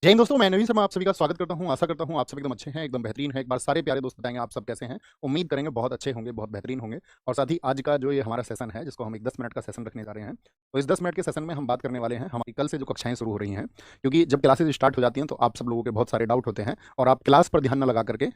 जय हिंद दोस्तों, मैं नवीन शर्मा आप सभी का स्वागत करता हूं। आशा करता हूं आप सब एकदम अच्छे हैं, एकदम बेहतरीन हैं। एक बार सारे प्यारे दोस्त बताएंगे आप सब कैसे हैं। उम्मीद करेंगे बहुत अच्छे होंगे, बहुत बेहतरीन होंगे। और साथ ही आज का जो ये हमारा सेशन है, जिसको हम एक 10 मिनट का सेशन रखने जा रहे हैं, तो इस 10 मिनट के सेशन में हम बात करने वाले हैं हमारी कल से जो कक्षाएं शुरू हो रही हैं। क्योंकि जब क्लासेज स्टार्ट हो जाती हैं तो आप सब लोगों के बहुत सारे डाउट होते हैं और आप क्लास पर ध्यान न लगा करके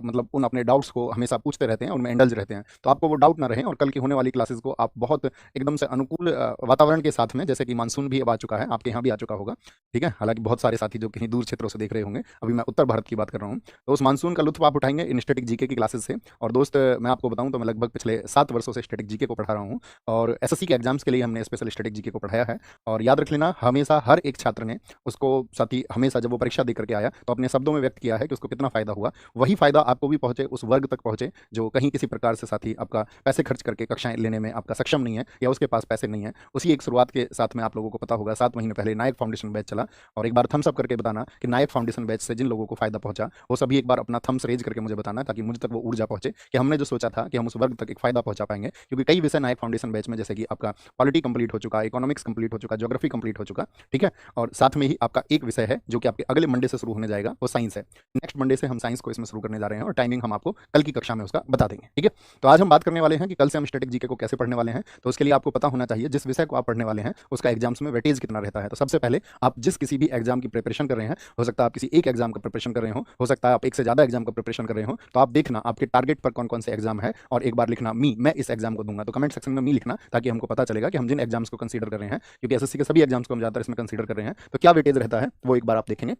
मतलब उन अपने डाउट्स को हमेशा पूछते रहते हैं, उनमें इंडल्ज रहते हैं। तो आपको वो डाउट ना रहे और कल की होने वाली क्लासेज को आप बहुत एकदम से अनुकूल वातावरण के साथ में, जैसे कि मानसून भी अब आ चुका है, आपके यहाँ भी आ चुका होगा। ठीक है, हालांकि बहुत सारे साथी जो कहीं दूर क्षेत्रों से देख रहे होंगे, अभी मैं उत्तर भारत की बात कर रहा हूँ, तो उस मानसून का लुत्फ आप उठाएंगे इन स्टैटिक जीके की क्लासेस से। और दोस्त, मैं आपको बताऊं तो मैं लगभग पिछले 7 वर्षों से स्टैटिक जीके को पढ़ा रहा हूँ और एसएससी के एग्जाम्स के लिए हमने स्पेशल स्टैटिक जीके को पढ़ाया है। और याद रख लेना, हमेशा हर एक छात्र ने उसको, साथी हमेशा जब वो परीक्षा दे करके आया तो अपने शब्दों में व्यक्त किया है कि उसको कितना फायदा हुआ। वही फायदा आपको भी पहुंचे, उस वर्ग तक पहुंचे जो कहीं किसी प्रकार से साथी आपका पैसे खर्च करके कक्षाएं लेने में आपका सक्षम नहीं है या उसके पास पैसे नहीं है। उसी एक शुरुआत के साथ में आप लोगों को पता होगा, 7 महीने पहले नायक फाउंडेशन बैच चला। और एक बार थम्स अप करके बताना कि नायक फाउंडेशन बैच से जिन लोगों को फायदा पहुंचा, वो सभी एक बार अपना थम्स रेज करके मुझे बताना, ताकि मुझ तक वो ऊर्जा पहुंचे कि हमने जो सोचा था कि हम उस वर्ग तक एक फायदा पहुंचा पाएंगे। क्योंकि कई विषय नायक फाउंडेशन बैच में, जैसे कि आपका पॉलिटी कंप्लीट हो चुका, इकोनॉमिक्स कंप्लीट हो चुका, ज्योग्राफी कंप्लीट हो चुका। ठीक है, और साथ में ही आपका एक विषय है जो कि आपके अगले मंडे से शुरू होने जाएगा, वो साइंस है। नेक्स्ट मंडे से हम साइंस को इसमें शुरू करने जा रहे हैं और टाइमिंग हम आपको कल की कक्षा में उसका बता देंगे। ठीक है, तो आज हम बात करने वाले हैं कि कल से हम स्टैटिक जीके को कैसे पढ़ने वाले हैं। तो उसके लिए आपको पता होना चाहिए जिस विषय को आप पढ़ने वाले हैं उसका एग्जाम्स में वेटेज कितना रहता है। तो सबसे पहले आप जिस किसी भी एग्जाम की प्रिपरेशन कर रहे हैं, हो सकता है आप किसी एक एग्जाम का प्रिपरेशन कर रहे हो सकता है आप एक से ज्यादा एग्जाम का प्रिपरेशन कर रहे हो, तो आप देखना आपके टारगेट पर कौन कौन से एग्जाम है और एक बार लिखना मी, मैं इस एग्जाम को दूंगा। तो कमेंट सेक्शन में मी लिखना, ताकि हमको पता चलेगा कि हम जिन एग्जाम्स को कंसीडर कर रहे हैं, क्योंकि एसएससी के सभी एग्जाम्स को हम ज्यादातर इसमें कंसीडर कर रहे हैं, तो क्या वेटेज रहता है वो एक बार आप देखेंगे।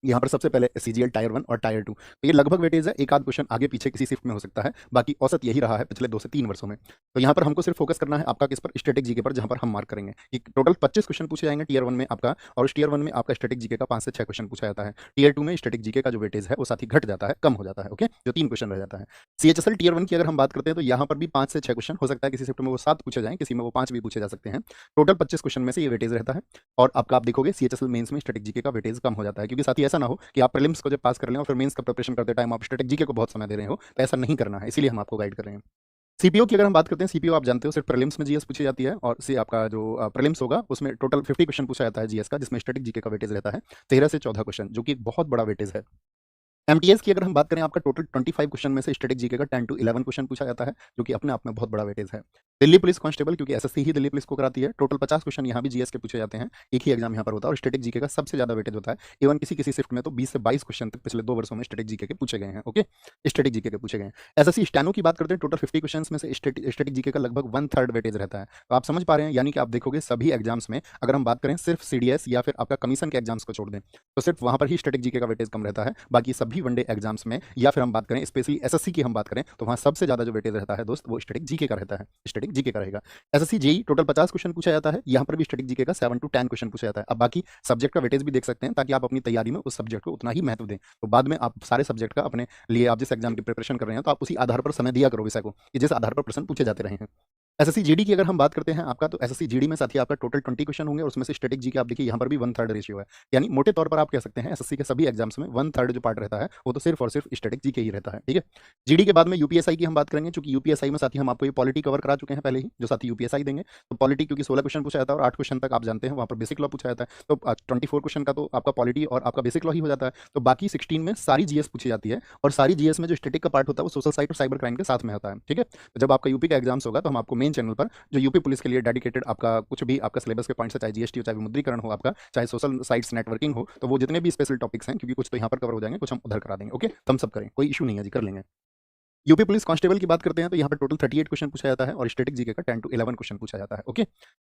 यहाँ पर सबसे पहले सीजीएल टायर 1 और टायर 2, तो ये लगभग वेटेज है, एक आध क्वेश्चन आगे पीछे किसी शिफ्ट में हो सकता है, बाकी औसत यही रहा है पिछले 2 से 3 वर्षों में। तो यहाँ पर हमको सिर्फ फोकस करना है आपका किस पर, स्टैटिक जीके पर, जहाँ पर हम मार्क करेंगे कि टोटल 25 क्वेश्चन पूछे जाएंगे टीयर 1 में आपका। और उस टीयर 1 में आपका स्टैटिक जीके का 5 से 6 क्वेश्चन पूछा जाता है। टीयर 2 में स्टैटिक जीके का जो वेटेज है वो साथ ही घट जाता है, कम हो जाता है। ओके, जो 3 क्वेश्चन रह जाता है। सीएचएसएल टीयर 1 की अगर हम बात करते हैं तो यहाँ पर भी 5 से 6 क्वेश्चन हो सकता है, किसी शिफ्ट में वो 7 पूछे जाएं, किसी में वो 5 भी पूछे जा सकते हैं। टोटल 25 क्वेश्चन में से ये वेटेज रहता है। और आपका आप देखोगे सीएचएसएल मेंस में स्टैटिक जीके का वेटेज कम हो जाता है, क्योंकि साथ ही ऐसा ना हो कि आप प्रीलिम्स को जब पास कर लें और फिर मेंस का प्रिपरेशन करते टाइम आप स्टैटिक जीके को बहुत समय दे रहे हो, तो ऐसा नहीं करना है, इसीलिए हम आपको गाइड कर रहे हैं। सीपीओ की अगर हम बात करते हैं, सीपीओ आप जानते हो सिर्फ प्रीलिम्स में जीएस पूछी जाती है, और से आपका जो प्रीलिम्स होगा उसमें टोटल 50 क्वेश्चन पूछा जाता है जीएस का, जिसमें स्टैटिक जीके का वेटेज रहता है 13 से 14 क्वेश्चन, जो कि एक बहुत बड़ा वेटेज है। एमटीएस की अगर हम बात करें, आपका टोटल 25 क्वेश्चन में से स्टैटिक जीके का 10 to 11 क्वेश्चन पूछा जाता है, जो कि अपने आप में बहुत बड़ा वेटेज है। दिल्ली पुलिस कांस्टेबल, क्योंकि एसएससी ही दिल्ली पुलिस को कराती है, टोटल 50 क्वेश्चन यहाँ भी जीएस के पूछे जाते हैं, एक ही एग्जाम यहाँ पर होता है और स्टैटिक जीके का सबसे ज्यादा वेटेज होता है। इवन किसी किसी शिफ्ट में तो 20 से 22 क्वेश्चन तक पिछले 2 वर्षों में स्टैटिक जीके के पूछे गए हैं। ओके, स्टैटिक जीके के पूछे गए हैं। एसएससी स्टैनो की बात करते हैं, टोटल 50 क्वेश्चन में से स्टैटिक जीके का लगभग 1/3 वेटेज रहता है। तो आप समझ पा रहे हैं, यानी कि आप देखोगे सभी एग्जाम्स में, अगर हम बात करें सिर्फ सीडीएस या फिर आपका कमीशन के एग्जाम्स को छोड़ दें, तो सिर्फ वहां पर ही स्टैटिक जीके का वेटेज कम रहता है। बाकी सभी वनडे एग्जाम्स में, या फिर हम बात करें स्पेशली एसएससी की हम बात करें, तो वहां सबसे ज्यादा जो वेटेज रहता है दोस्त, वो स्टैटिक जीके का रहता है, स्टैटिक जीके का रहेगा। एसएससी जेई टोटल 50 क्वेश्चन पूछा जाता है, यहाँ पर भी स्टैटिक जीके का 7 to 10 क्वेश्चन पूछा जाता है। अब बाकी सब्जेक्ट का वेटेज भी देख सकते हैं, ताकि आप अपनी तैयारी में उस सब्जेक्ट को उतना ही महत्व दें। तो बाद में आप सारे सब्जेक्ट का अपने लिए, आप जिस एग्जाम की प्रिपरेशन कर रहे हैं, तो आप उसी आधार पर समय दिया करो विषय को, कि जिस आधार पर प्रश्न पूछे जाते रहे हैं। एसएससी जीडी की अगर हम बात करते हैं आपका, तो एसएससी जीडी में साथ ही आपका टोटल 20 क्वेश्चन होंगे, और उसमें से स्टैटिक जीके आप देखिए यहाँ पर भी 1/3 रेशियो है। यानी मोटे तौर पर आप कह सकते हैं एसएससी के सभी एग्जाम्स में 1/3 जो पार्ट रहता है वो तो सिर्फ और सिर्फ स्टैटिक जीके ही रहता है। ठीक है, जीडी के बाद में यूपीएसआई की हम बात करेंगे, क्योंकि यूपीएसआई में साथ ही हम आपको ये पॉलिटी कवर करा चुके हैं पहले ही, जो साथ ही यूपीएसआई देंगे। तो पॉलिटी क्योंकि 16 क्वेश्चन पूछा जाता है और 8 क्वेश्चन तक आप जानते हैं वहाँ पर बेसिक लॉ पूछा जाता है, तो 24 क्वेश्चन का तो आपका पॉलिटी और आपका बेसिक लॉ ही हो जाता है। तो बाकी 16 में सारी जीएस पूछी जाती है, और सारी जीएस में जो स्टैटिक का पार्ट होता है वो सोशल साइट और साइबर क्राइम के साथ में होता है। ठीक है, तो जब आपका यूपी का एग्जाम्स होगा, तो हम आपको मेन चैनल पर जो यूपी पुलिस के लिए डेडिकेटेड आपका कुछ भी आपका सिलेबस के पॉइंट्स है, चाहे जीएसटी हो, चाहे विमुद्रीकरण हो आपका, चाहे सोशल साइट्स नेटवर्किंग हो, तो वो जितने भी स्पेशल टॉपिक्स हैं, क्योंकि कुछ तो यहाँ पर कवर हो जाएंगे, कुछ हम उधर करा देंगे। ओके, तो हम सब करें, कोई इशू नहीं है जी, कर लेंगे। यूपी पुलिस कांस्टेबल की बात करते हैं, तो यहाँ पर टोटल 38 क्वेश्चन पूछा जाता है, और स्टैटिक जीके का 10 to 11 क्वेश्चन पूछा जाता है। ओके,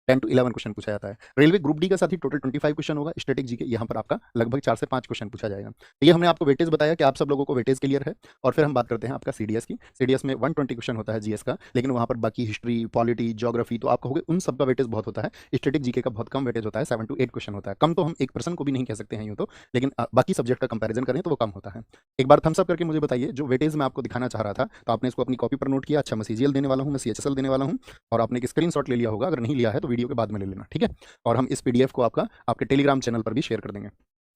10 to 11 क्वेश्चन पूछा जाता है। रेलवे ग्रुप डी का साथ ही टोटल 25 क्वेश्चन होगा, स्टैटिक जीके यहाँ पर आपका लगभग 4 से 5 क्वेश्चन पूछा जाएगा। तो ये हमने आपको वेटेज बताया कि आप सब लोगों को वेटेज क्लियर है। और फिर हम बात करते हैं आपका सीडीएस की। सीडीएस में 120 क्वेश्चन होता है जीएस का, लेकिन वहाँ पर बाकी हिस्ट्री, पॉलिटी, ज्योग्राफी, तो आप कहोगे उन सब का वेटेज बहुत होता है। स्टैटिक जीके का बहुत कम वेटेज होता है, 7 to 8 क्वेश्चन होता है। कम तो हम 1% को भी नहीं कह सकते हैं यूँ तो, लेकिन बाकी सब्जेक्ट का कंपेरिजन करें तो वो कम होता है। एक बार थम्स अप करके मुझे बताइए, जो वेटेज मैं आपको दिखाना चाह रहा था, तो आपने इसको अपनी कॉपी पर नोट किया। अच्छा, मैं सीजीएल देने वाला हूँ, मैं सीएचएसएल देने वाला हूँ, और आपने एक स्क्रीनशॉट ले लिया होगा, अगर नहीं लिया है तो वीडियो के बाद में ले लेना। ठीक है, और हम इस पीडीएफ को आपका आपके टेलीग्राम चैनल पर भी शेयर कर देंगे।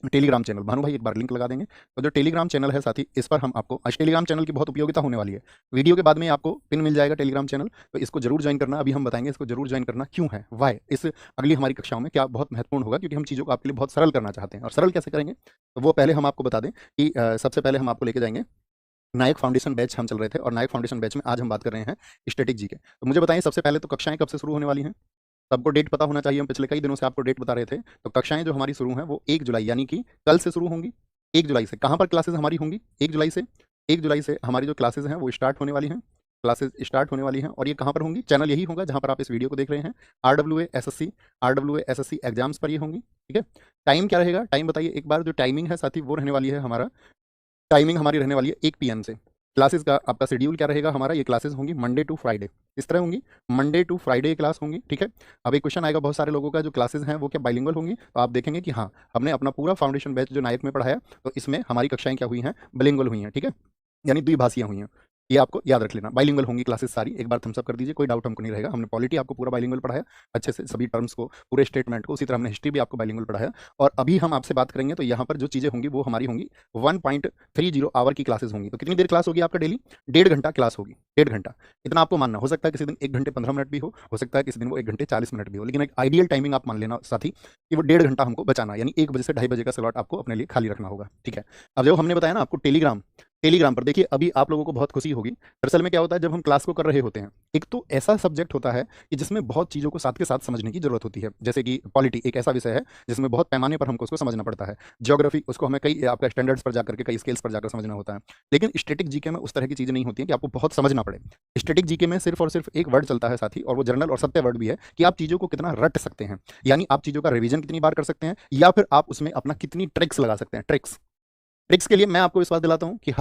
टेलीग्राम चैनल, भानु भाई एक बार लिंक लगा देंगे। तो जो टेलीग्राम चैनल है साथी, इस पर हम आपको आज टेलीग्राम चैनल की बहुत उपयोगिता होने वाली है। वीडियो के बाद में आपको पिन मिल जाएगा टेलीग्राम चैनल, तो इसको जरूर ज्वाइन करना। अभी हम बताएंगे इसको जरूर ज्वाइन करना क्यों है, वाई इस अगली हमारी कक्षाओं में क्या बहुत महत्वपूर्ण होगा, क्योंकि हम चीज़ों को आपके लिए बहुत सरल करना चाहते हैं। और सरल कैसे करेंगे, तो वो पहले हम आपको बता दें कि सबसे पहले हम आपको लेके जाएंगे नायक फाउंडेशन बैच हम चल रहे थे, और नायक फाउंडेशन बैच में आज हम बात कर रहे हैं स्टैटिक जी के। तो मुझे बताइए सबसे पहले तो कक्षाएं कब से शुरू होने वाली हैं। सबको डेट पता होना चाहिए, हम पिछले कई दिनों से आपको डेट बता रहे थे। तो कक्षाएं जो हमारी शुरू हैं वो 1 जुलाई यानी कि कल से शुरू होंगी। 1 जुलाई से कहाँ पर क्लासेस हमारी होंगी, 1 जुलाई से, 1 जुलाई से हमारी जो क्लासेस हैं वो स्टार्ट होने वाली हैं। क्लासेस स्टार्ट होने वाली हैं, और ये कहाँ पर होंगी, चैनल यही होगा जहाँ पर आप इस वीडियो को देख रहे हैं। RWA SSC एग्जाम्स पर ये होंगी, ठीक है। टाइम क्या रहेगा, टाइम बताइए एक बार। जो टाइमिंग है साथी वो रहने वाली है हमारा, टाइमिंग हमारी रहने वाली है 1 PM से। क्लासेस का आपका शेड्यूल क्या रहेगा हमारा, ये क्लासेस होंगी मंडे टू फ्राइडे, इस तरह होंगी, मंडे टू फ्राइडे क्लास होंगी, ठीक है। अब एक क्वेश्चन आएगा बहुत सारे लोगों का, जो क्लासेस हैं वो क्या बाइलिंगुअल होंगी, तो आप देखेंगे कि हाँ हमने अपना पूरा फाउंडेशन बैच जो नायक में पढ़ाया, तो इसमें हमारी कक्षाएं क्या हुई हैं, बिलिंगुअल हुई हैं, ठीक है, यानी द्विभाषियाँ हुई हैं। ये आपको याद रख लेना, बाइलिंगुअल होंगी क्लासेस सारी। एक बार थम्स अप कर दीजिए, कोई डाउट हमको नहीं रहेगा। हमने पॉलिटी आपको पूरा बाइलिंगुअल पढ़ाया अच्छे से, सभी टर्म्स को, पूरे स्टेटमेंट को, उसी तरह हमने हिस्ट्री भी आपको बाइलिंगुअल पढ़ाया। और अभी हम आपसे बात करेंगे तो यहाँ पर जो चीज़ें होंगी वो हमारी होंगी 1.30 आवर की क्लासेस होंगी। तो कितनी देर क्लास होगी आपका डेली, 1.5 घंटा क्लास होगी, 1.5 घंटा। इतना आपको मानना, हो सकता है किसी दिन 1 घंटे 15 मिनट भी हो सकता है किसी दिन वो 1 घंटे 40 मिनट भी हो, लेकिन एक आइडियल टाइमिंग आप मान लेना साथी कि वो 1.5 घंटा हमको बचाना, यानी 1 बजे से 2:30 बजे का स्लॉट आपको अपने लिए खाली रखना होगा, ठीक है। अब जो हमने बताया ना आपको टेलीग्राम, टेलीग्राम पर देखिए अभी आप लोगों को बहुत खुशी होगी। दरअसल में क्या होता है, जब हम क्लास को कर रहे होते हैं, एक तो ऐसा सब्जेक्ट होता है कि जिसमें बहुत चीज़ों को साथ के साथ समझने की जरूरत होती है। जैसे कि पॉलिटी एक ऐसा विषय है जिसमें बहुत पैमाने पर हमको उसको समझना पड़ता है। ज्योग्राफी, उसको हमें कई आपका स्टैंडर्ड्स पर जाकर के, कई स्केल्स पर जाकर समझना होता है। लेकिन स्टैटिक जीके में उस तरह की चीज़ें नहीं होती है कि आपको बहुत समझना पड़े। स्टैटिक जीके में सिर्फ और सिर्फ एक वर्ड चलता है साथी, और वो जर्नल और सत्य वर्ड भी है कि आप चीज़ों को कितना रट सकते हैं, यानी आप चीज़ों का रिवीजन कितनी बार कर सकते हैं, या फिर आप उसमें अपना कितनी ट्रिक्स लगा सकते हैं। ट्रिक्स, ट्रिक्स के लिए मैं आपको विश्वास दिलाता हूँ कि